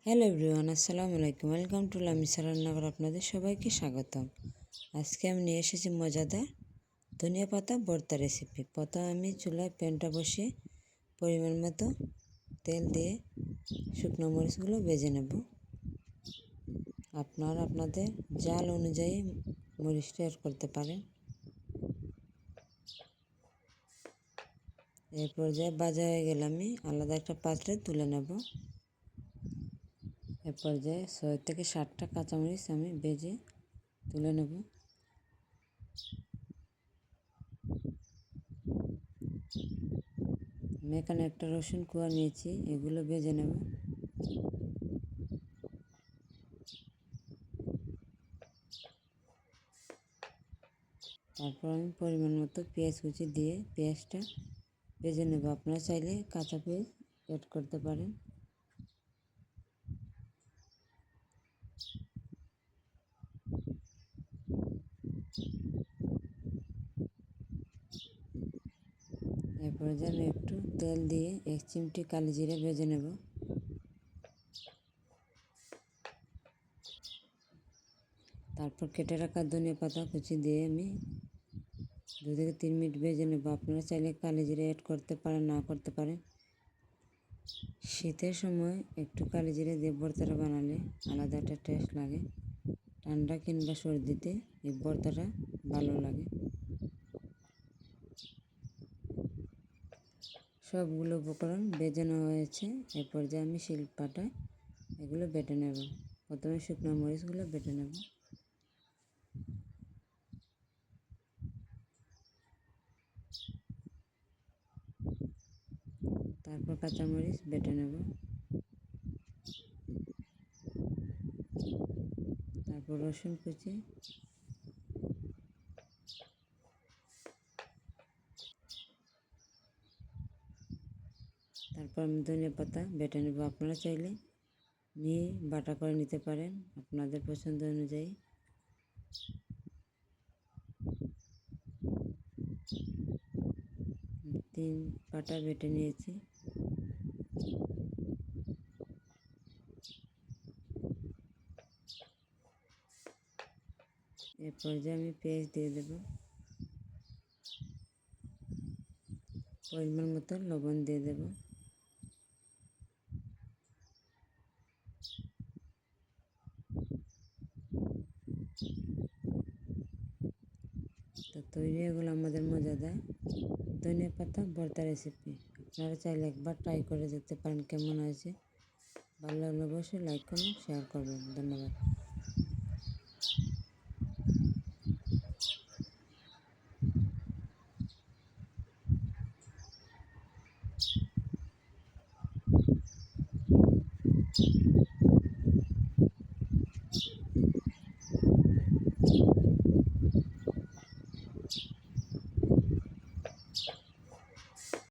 Hello everyone, আসসালামু আলাইকুম। Welcome to Lamisa রান্নাঘর। আপনাদের সবাইকে স্বাগতম। আজকে আমি নিয়ে এসেছি মজাদার ধনিয়া পাতা ভর্তা রেসিপি। প্রথমে আমি চুলায় প্যানটা বসিয়ে পরিমাণ মতো তেল দিয়ে শুকনো মরিচগুলো ভেজে নেব। আপনারা আপনাদের জাল অনুযায়ী মরিচটা অ্যাড করতে পারেন। এই পর্যায়ে ভাজা হয়ে গেলে আমি আলাদা একটা পাত্রে তুলে নেব। এ পর্যায়ে 6 থেকে 7টা কাঁচামরিচ আমি ভেজে তুলে নেব। আমি এখানে একটা রসুন কোয়া নিয়েছি, এগুলো ভেজে নেব। তারপর আমি পরিমাণ মতো পেঁয়াজ কুচি দিয়ে পেঁয়াজটা ভেজে নেব। আপনারা চাইলে কাঁচা পেঁয়াজ অ্যাড করতে পারেন। এরপরে যে আমি একটু তেল দিয়ে 1 চিমটি কালি জিরে ভেজে নেব। তারপর কেটে রাখা ধনিয়া পাতা কুচি দিয়ে আমি 2 থেকে 3 মিনিট ভেজে নেব। আপনারা চাইলে কালি জিরে অ্যাড করতে পারেন, না করতে পারেন। শীতের সময় একটু কালি জিরে দিয়ে ভর্তাটা বানালে আলাদা একটা টেস্ট লাগে। ঠান্ডা কিংবা সর্দিতে এই ভর্তাটা ভালো লাগে। সবগুলো উপকরণ ভেজে নেওয়া হয়েছে। এর পর্যায়ে আমি শিলপাটায় এগুলো বেটে নেব। প্রথমে শুকনো মরিচগুলো বেটে নেব। তারপর কাঁচামরিচ বেটে নেব। তারপর রসুন কুচি, তারপর আমি ধনিয়া পাতা বেটে নেব। আপনারা চাইলে নিয়ে বাটা করে নিতে পারেন আপনাদের পছন্দ অনুযায়ী। তিন পাটা বেটে নিয়েছি। এর পর্যায়ে আমি পেঁয়াজ দিয়ে দেব। পরিমাণ মতো লবণ দিয়ে দেব। তো তৈরি হয়ে গেল আমাদের মজাদার ধনিয়া পাতা ভর্তা রেসিপি। আপনারা চাইলে একবার ট্রাই করে দেখতে পারেন কেমন হয়েছে। ভালো লাগলে অবশ্যই লাইক, কমেন্ট, শেয়ার করবেন। ধন্যবাদ।